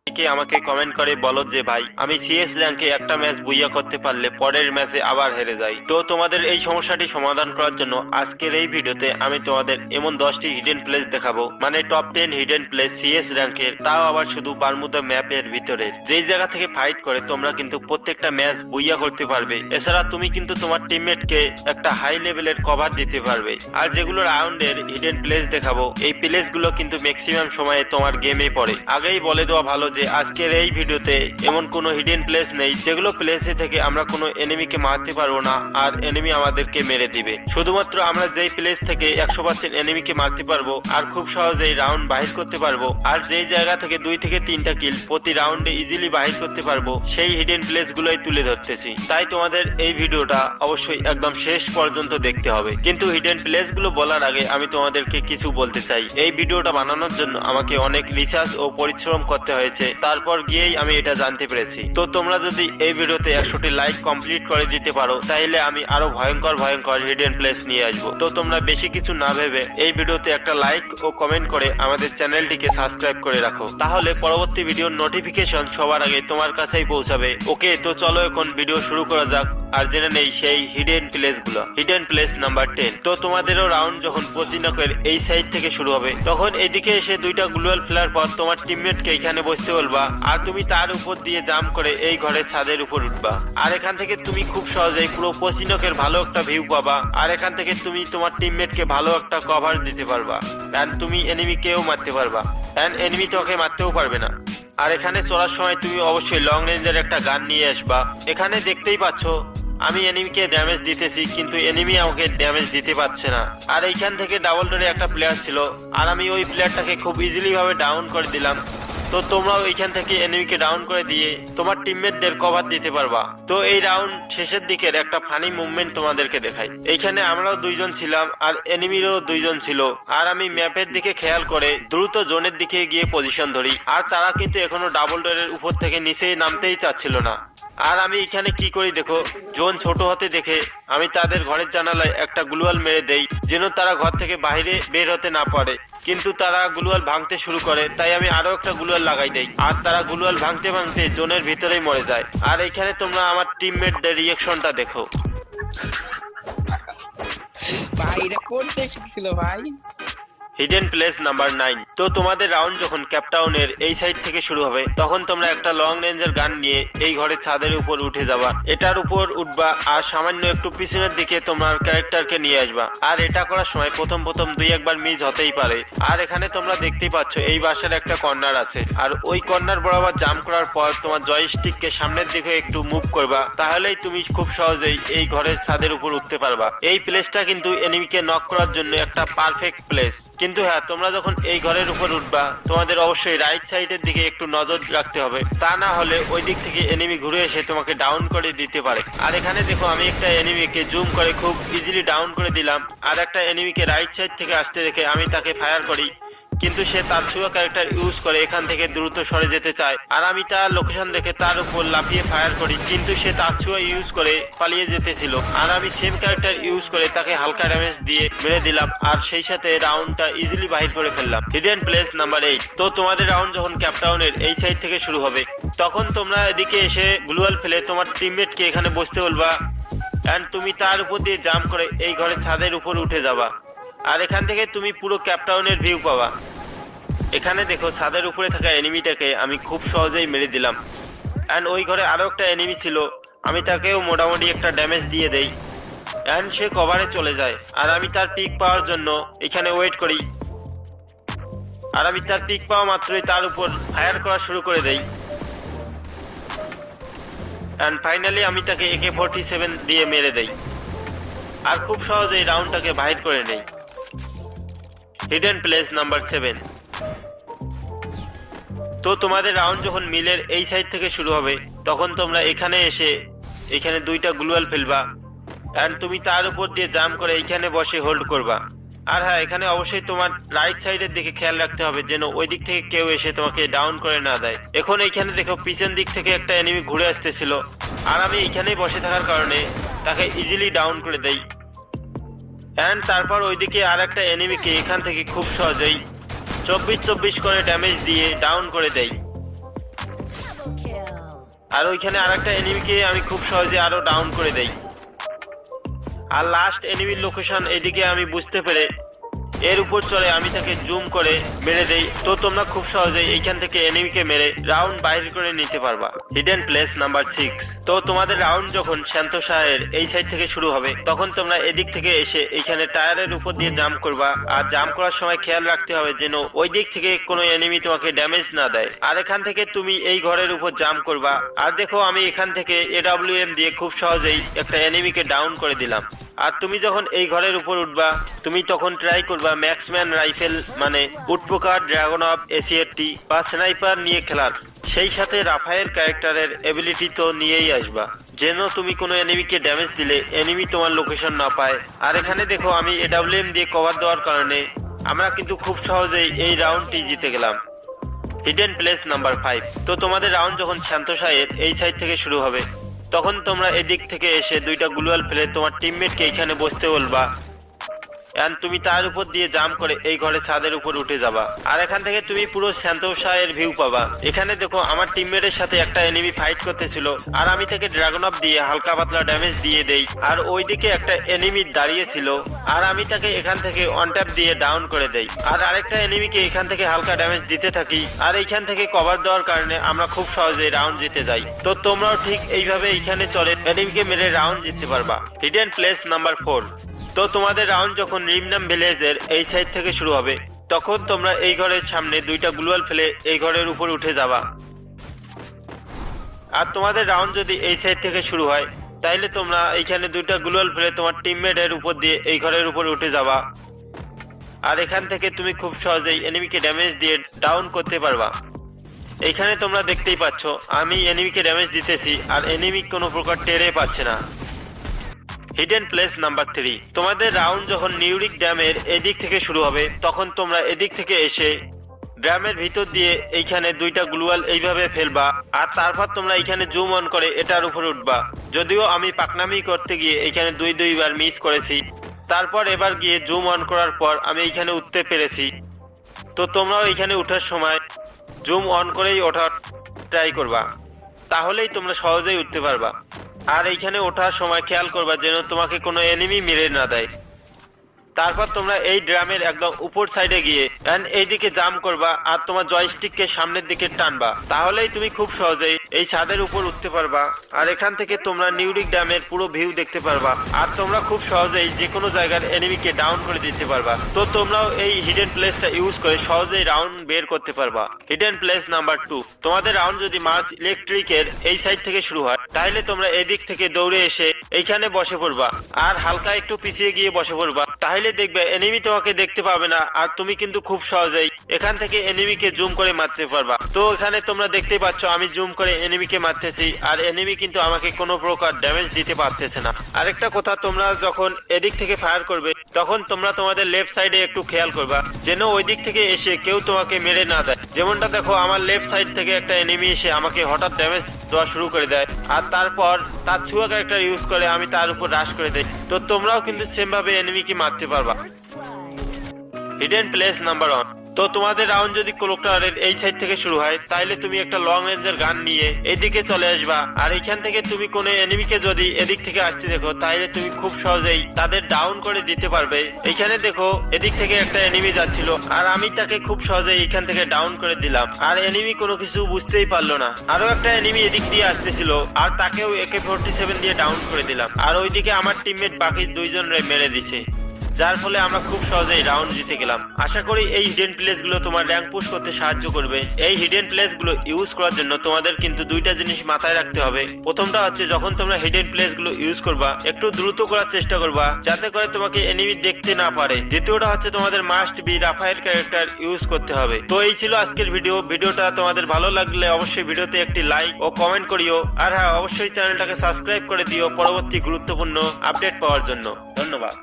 কে আমাকে কমেন্ট করে বলো যে ভাই আমি সিএস র্যাঙ্কে একটা ম্যাচ বুইয়া করতে পারলে পরের ম্যাচে আবার হেরে যাই। তো তোমাদের এই সমস্যাটি সমাধান করার জন্য আজকের এই ভিডিওতে আমি তোমাদের এমন 10টি হিডেন প্লেস দেখাবো, মানে টপ 10 হিডেন প্লেস সিএস র্যাঙ্কের, তাও আবার শুধু বারমুদা ম্যাপের ভিতরের, যেই জায়গা থেকে ফাইট করে তোমরা কিন্তু প্রত্যেকটা ম্যাচ বুইয়া করতে পারবে। এছাড়া তুমি কিন্তু তোমার টিমমেটকে একটা হাই লেভেলের কভার দিতে পারবে। আর যেগুলো রাউন্ডের হিডেন প্লেস দেখাবো, এই প্লেসগুলো কিন্তু ম্যাক্সিমাম সময়ে তোমার গেমে পড়ে। আগেই বলে দেওয়া ভালো যে আজকের এই ভিডিওতে এমন কোনো হিডেন প্লেস নেই যেগুলো প্লেসে থেকে আমরা কোনো এনিমিকে মারতে পারবো না আর এনিমি আমাদেরকে মেরে দিবে। শুধুমাত্র আমরা যেই প্লেস থেকে 100% এনিমিকে মারতে পারবো আর খুব সহজেই রাউন্ড বাহির করতে পারবো, আর যেই জায়গা থেকে 2 থেকে 3টা কিল প্রতি রাউন্ডে ইজিলি বাহির করতে পারবো, সেই হিডেন প্লেস গুলোই তুলে ধরতেছি। তাই তোমাদের এই ভিডিওটা অবশ্যই একদম শেষ পর্যন্ত দেখতে হবে। কিন্তু হিডেন প্লেস গুলো বলার আগে আমি তোমাদেরকে কিছু বলতে চাই। এই ভিডিওটা বানানোর জন্য আমাকে অনেক রিসার্চ ও পরিশ্রম করতে হয়েছে, তারপর গিয়েই আমি এটা জানতে পেরেছি। তো তোমরা যদি এই ভিডিওতে 100টি লাইক কমপ্লিট করে দিতে পারো, তাহলে আমি আরো ভয়ঙ্কর ভয়ঙ্কর হিডেন প্লেস নিয়ে আসবো। তো তোমরা বেশি কিছু না ভেবে এই ভিডিওতে একটা লাইক ও কমেন্ট করে আমাদের চ্যানেলটিকে সাবস্ক্রাইব করে রাখো, তাহলে পরবর্তী ভিডিওর নোটিফিকেশন সবার আগে তোমার কাছেই পৌঁছাবে। ওকে, তো চলো এখন ভিডিও শুরু করা যাক আর জেনে নেই সেই হিডেন প্লেস গুলো। Hidden place number 10। তো তোমাদেরও রাউন্ড যখন পচিনকের এই সাইড থেকে শুরু হবে, তখন এদিকে এসে 2টা গ্লুয়াল ফেলার পর তোমার টিমমেটকে এখানে বসতে বলবা, আর তুমি তার উপর দিয়ে জাম্প করে এই ঘরের ছাদের উপর উঠবা। আর এখান থেকে তুমি খুব সহজেই পুরো পচিনকের ভালো একটা ভিউ পাবা, আর এখান থেকে তুমি তোমার টিমমেটকে ভালো একটা কভার দিতে পারবা, আর তুমি এনিমিকেও মারতে পারবা, এন্ড এনিমি তোকে মারতেও পারবে না। আর এখানে চলার সময় তুমি অবশ্যই লং রেঞ্জের একটা গান নিয়ে আসবা। এখানে দেখতেই পাচ্ছ আমি এনিমিকে ড্যামেজ দিতেছি, কিন্তু এনিমি আমাকে ড্যামেজ দিতে পারছে না। আর এইখান থেকে ডাবল ডোরে একটা প্লেয়ার ছিল, আর আমি ওই প্লেয়ারটাকে খুব ইজিলি ভাবে ডাউন করে দিলাম। তো তোমরাও এইখান থেকে এনিমিকে ডাউন করে দিয়ে তোমার টিমমেটদের কভার দিতে পারবা। তো এই রাউন্ড শেষের দিকের একটা ফানি মুভমেন্ট তোমাদেরকে দেখাই। এইখানে আমরাও 2জন ছিলাম আর এনিমিরও 2জন ছিল, আর আমি ম্যাপের দিকে খেয়াল করে দ্রুত জোনের দিকে গিয়ে পজিশন ধরি, আর তারা কিন্তু এখনো ডাবল ডোরের উপর থেকে নিচে নামতেই চাচ্ছিল না। আর আমি এখানে কি করি দেখো, জোন ছোট হতে দেখে আমি তাদের ঘরের জানালায় একটা গ্লুয়াল মেরে দেই, যেন তারা ঘর থেকে বাইরে বের হতে না পারে। কিন্তু তারা গ্লুয়াল ভাঙতে শুরু করে, তাই আমি আরো একটা গ্লুয়াল লাগাই দেই, আর তারা গ্লুয়াল ভাঙতে ভাঙতে জোনের ভিতরেই মরে যায়। আর এখানে তোমরা আমার টিমমেটদের রিঅ্যাকশনটা দেখো। ভাই এটা করতে শিখছিল ভাই। Hidden place number 9। তো তোমাদের রাউন্ড যখন ক্যাপটাউনের এই সাইড থেকে শুরু হবে, তখন তোমরা একটা লং রেঞ্জের গান নিয়ে এই ঘরের ছাদের উপর উঠে যাবা। এটার উপর উঠবা আর সামান্য একটু পিছনের দিকে তোমার ক্যারেক্টারকে নিয়ে আসবা। আর এটা করার সময় প্রথম 2-1বার মিস হতেই পারে। আর এখানে তোমরা দেখতেই পাচ্ছ এই বাসার একটা কর্নার আছে, আর ওই কর্নার বরাবর জাম্প করার পর তোমার জয়স্টিককে সামনের দিকে একটু মুভ করবা, তাহলেই তুমি খুব সহজেই এই ঘরের ছাদের উপর উঠতে পারবা। এই প্লেসটা কিন্তু এনিমিকে নক করার জন্য একটা পারফেক্ট প্লেস। কিন্তু হ্যাঁ, তোমরা যখন এই ঘরের উপর উঠবা, তোমাদের অবশ্যই রাইট সাইডের দিকে একটু নজর রাখতে হবে, তা না হলে ওই দিক থেকে এনিমি ঘুরে এসে তোমাকে ডাউন করে দিতে পারে। আর এখানে দেখো আমি একটা এনিমিকে জুম করে খুব ইজিলি ডাউন করে দিলাম, আর একটা এনিমিকে রাইট সাইড থেকে আসতে দেখে আমি তাকে ফায়ার করি, কিন্তু সে তাৎসুয়া ক্যারেক্টার ইউজ করে এখান থেকে দ্রুত সরে যেতে চায়। আর আমি তার লোকেশন দেখে তার উপর লাফিয়ে ফায়ার করি, কিন্তু সে তাৎসুয়া ইউজ করে পালিয়ে যেতেছিল। আর আমি সেম ক্যারেক্টার ইউজ করে তাকে হালকা ড্যামেজ দিয়ে মেরে দিলাম, আর সেই সাথে রাউন্ডটা ইজিলি বাহির করে ফেললাম। Hidden place number 8। তো তোমাদের রাউন্ড যখন ক্যাপটাউনের এই সাইড থেকে শুরু হবে, তখন তোমরা এদিকে এসে গ্লুয়াল ফেলে তোমার টিমমেটকে এখানে বসতে বলবা, এন্ড তুমি তার উপর দিয়ে জাম্প করে এই ঘরের ছাদের উপর উঠে যাবা। আর এখান থেকে তুমি পুরো ক্যাপটাউনের ভিউ পাবা। এখানে দেখো ছাদের উপরে থাকা এনিমিটাকে আমি খুব সহজেই মেরে দিলাম, অ্যান্ড ওই ঘরে আরো একটা এনিমি ছিল, আমি তাকেও মোটামুটি একটা ড্যামেজ দিয়ে দেই, অ্যান্ড সে কভারে চলে যায়। আর আমি তার পিক পাওয়ার জন্য এখানে ওয়েট করি, আর আমি তার পিক পাওয়া মাত্রই তার উপর ফায়ার করা শুরু করে দেই, অ্যান্ড ফাইনালি আমি তাকে AK-47 দিয়ে মেরে দেই, আর খুব সহজেই রাউন্ডটাকে বাহির করে নেই। Hidden place number 7। তো তোমাদের রাউন্ড যখন মিলের এই সাইড থেকে শুরু হবে, তখন তোমরা এখানে এসে এখানে 2টা গ্লুয়াল ফেলবা, আর তুমি তার উপর দিয়ে জাম্প করে এইখানে বসে হোল্ড করবা। আর হ্যাঁ, এখানে অবশ্যই তোমার রাইট সাইডের দিকে খেয়াল রাখতে হবে যেন ওই দিক থেকে কেউ এসে তোমাকে ডাউন করে না দেয়। এখন এইখানে দেখো পিছন দিক থেকে একটা এনিমি ঘুরে আসতেছিল, আর আমি এইখানেই বসে থাকার কারণে তাকে ইজিলি ডাউন করে দেই, অ্যান্ড তারপর ওইদিকে আর একটা এনিমিকে এখান থেকে খুব সহজেই 24-24 করে ড্যামেজ দিয়ে ডাউন করে দেই। আর ওইখানে আরেকটা এনিমিকে আমি খুব সহজে আরো ডাউন করে দেই। আর লাস্ট এনিমির লোকেশন এদিকে আমি বুঝতে পেরে এর উপর চলে আমি তাকে জুম করে মেরে দেই। তো তোমরা খুব সহজেই এইখান থেকে এনিমিকে মেরে রাউন্ড বাইরে করে নিতে পারবা। Hidden place number 6। তো তোমাদের রাউন্ড যখন শান্তশাহের এই সাইড থেকে শুরু হবে তখন তোমরা এদিক থেকে এসে এইখানে টায়ারের উপর দিয়ে জাম্প করবা। আর জাম্প করার সময় খেয়াল রাখতে হবে যেন ওই দিক থেকে কোনো এনিমি তোমাকে ড্যামেজ না দেয়। আর এখান থেকে তুমি এই ঘরের উপর জাম্প করবা। আর দেখো আমি এখান থেকে AWM দিয়ে খুব সহজেই একটা এনিমিকে ডাউন করে দিলাম। আর তুমি যখন এই ঘরের উপর উঠবা তুমি তখন ট্রাই করবা ম্যাক্সম্যান রাইফেল মানে উটপোকার, ড্রাগন অফ এসিএটি বা স্নাইপার নিয়ে খেলার। সেই সাথে রাফায়েল ক্যারেক্টারের এবিলিটি তো নিয়েই আসবা যেন তুমি কোনো এনিমিকে ড্যামেজ দিলে এনিমি তোমার লোকেশন না পায়। আর এখানে দেখো আমি AWM দিয়ে কভার দেওয়ার কারণে আমরা কিন্তু খুব সহজেই এই রাউন্ডটি জিতে গেলাম। Hidden place number 5। তো তোমাদের রাউন্ড যখন শান্তশাহের এই সাইড থেকে শুরু হবে তখন তোমরা এদিক থেকে এসে দুইটা গ্লুয়াল ফেলে তোমার টিমমেটকে এখানে বসতে বলবা। এন্ড তুমি তার উপর দিয়ে জাম্প করে এই ঘরে ছাদের উপর উঠে যাবা। আর এখান থেকে তুমি পুরো শান্তশাহের ভিউ পাবা। এখানে দেখো আমার টিমমেটের সাথে একটা এনিমি ফাইট করতেছিল আর আমি তাকে ড্রাগন অফ দিয়ে হালকা পাতলা ড্যামেজ দিয়ে দেই। আর ওইদিকে একটা এনিমি দাঁড়িয়ে ছিল আর আমি তাকে এখান থেকে অন ট্যাপ দিয়ে ডাউন করে দেই। আর আরেকটা এনিমিকে এখান থেকে হালকা ড্যামেজ দিতে থাকি। আর এইখান থেকে কভার দেওয়ার কারণে আমরা খুব সহজেই রাউন্ড জিতে যাই। তো তোমরাও ঠিক এইভাবে এইখানে চলে এনিমিকে মেরে রাউন্ড জিততে পারবা। Hidden place number 4। তো তোমাদের রাউন্ড যখন রিমনাম ভিলেজের এই সাইড থেকে শুরু হবে তখন তোমরা এই ঘরের সামনে দুইটা গ্লুয়াল ফেলে এই ঘরের উপর উঠে যাবা। আর তোমাদের রাউন্ড যদি এই সাইড থেকে শুরু হয় তাইলে তোমরা এইখানে দুইটা গ্লুয়াল ফেলে তোমার টিমমেটের উপর দিয়ে এই ঘরের উপর উঠে যাবা। আর এখান থেকে তুমি খুব সহজেই এনিমিকে ড্যামেজ দিয়ে ডাউন করতে পারবা। এইখানে তোমরা দেখতেই পাচ্ছ আমি এনিমিকে ড্যামেজ দিতেছি আর এনিমি কোনো প্রকার টেরে পাচ্ছে না। Hidden place number 3। তোমাদের রাউন্ড যখন নিউরিক ড্যামের এদিক থেকে শুরু হবে তখন তোমরা এদিক থেকে এসে ড্যামের ভিতর দিয়ে এইখানে দুইটা গ্লুয়াল এইভাবে ফেলবা। আর তারপর তোমরা এইখানে জুম অন করে এটার উপর উঠবা। যদিও আমি পাকনামি করতে গিয়ে এইখানে দুইবার মিস করেছি, তারপর এবার গিয়ে জুম অন করার পর আমি এইখানে উঠতে পেরেছি। তো তোমরাও এইখানে ওঠার সময় জুম অন করেই ওঠার ট্রাই করবা, তাহলেই তোমরা সহজেই উঠতে পারবা। আর এইখানে ওঠার সময় খেয়াল করবা যেন তোমাকে কোনো এনিমি মেরে না দেয়। তারপর তোমরা এই ড্রামের একদম উপর সাইডে গিয়ে এইদিকে জাম্প করবা আর তোমার জয়স্টিককে সামনের দিকে টানবা, তাহলেই তুমি খুব সহজেই এই ছাদের উপর উঠতে পারবা। আর এখান থেকে তোমরা নিউরিক ড্যামের পুরো ভিউ দেখতে পারবা। আর তোমরা খুব সহজেই যে কোনো জায়গার এনিমিকে ডাউন করে দিতে পারবা। তো তোমরাও এই হিডেন প্লেসটা ইউজ করে সহজেই রাউন্ড বের করতে পারবা। Hidden place number 2। তোমাদের রাউন্ড যদি মার্চ ইলেকট্রিকের এই সাইড থেকে শুরু হয় তাহলে তোমরা এদিক থেকে দৌড়ে এসে এইখানে বসে পড়বা আর হালকা একটু পিছিয়ে গিয়ে বসে পড়বা। তাহলে দেখবে এনিমি তোমাকে দেখতে পাবে না আর তুমি কিন্তু খুব সহজেই এখান থেকে এনিমিকে জুম করে মারতে পারবা। তো এখানে তোমরা দেখতে পাচ্ছ আমি জুম করে এনিমিকে মারতেছি আর এনিমি কিন্তু আমাকে কোনো প্রকার ড্যামেজ দিতে পারতেছে না। আরেকটা কথা, তোমরা যখন এদিক থেকে ফায়ার করবে তখন তোমরা তোমাদের লেফট সাইডে একটু খেয়াল করবা যেন ওই দিক থেকে এসে কেউ তোমাকে মেরে না দেয়। যেমনটা দেখো আমার লেফট সাইড থেকে একটা এনিমি এসে আমাকে হঠাৎ ড্যামেজ দেওয়া শুরু করে দেয় আর তারপর তার ছুয়া ক্যারেক্টার ইউজ করে আমি তার উপর রাশ করে দেই। তো তোমরাও কিন্তু সেম ভাবে এনিমিকে মারতে পারবা। Hidden place number 1। তো তোমাদের রাউন্ড যদি ক্লোকটাওয়ারের এই সাইড থেকে শুরু হয় তাহলে তুমি একটা লং রেঞ্জের গান নিয়ে এদিকে চলে আসবা। আর এখান থেকে তুমি কোনো এনিমিকে যদি এদিক থেকে আসতে দেখো তাহলে তুমি খুব সহজেই তাদের ডাউন করে দিতে পারবে। এইখানে দেখো এদিক থেকে একটা এনিমি যাচ্ছিল আর আমি তাকে খুব সহজেই এখান থেকে ডাউন করে দিলাম আর এনিমি কোনো কিছু বুঝতেই পারলো না। আরো একটা এনিমি এদিক দিয়ে আসতেছিল আর তাকেও AK-47 দিয়ে ডাউন করে দিলাম। আর ওইদিকে আমার টিমমেট বাকি দুইজনরে মেরে দিছে, যার ফলে আমরা খুব সহজেই রাউন্ড জিতে গেলাম। আশা করি এই হিডেন প্লেস গুলো তোমার র্যাঙ্ক পুশ করতে সাহায্য করবে। এই হিডেন প্লেস গুলো ইউজ করার জন্য তোমাদের কিন্তু দুইটা জিনিস মাথায় রাখতে হবে। প্রথমটা হচ্ছে যখন তোমরা হিডেন প্লেস গুলো ইউজ করবা একটু দ্রুত করার চেষ্টা করবা যাতে করে তোমাকে এনিমি দেখতে না পারে। দ্বিতীয়টা হচ্ছে তোমাদের মাস্ট বি রাফায়েল ক্যারেক্টার ইউজ করতে হবে। তো এই ছিল আজকের ভিডিওটা তোমাদের ভালো লাগলে অবশ্যই ভিডিওতে একটি লাইক ও কমেন্ট করিও। আর হ্যাঁ, অবশ্যই চ্যানেলটাকে সাবস্ক্রাইব করে দিও পরবর্তী গুরুত্বপূর্ণ আপডেট পাওয়ার জন্য। ধন্যবাদ।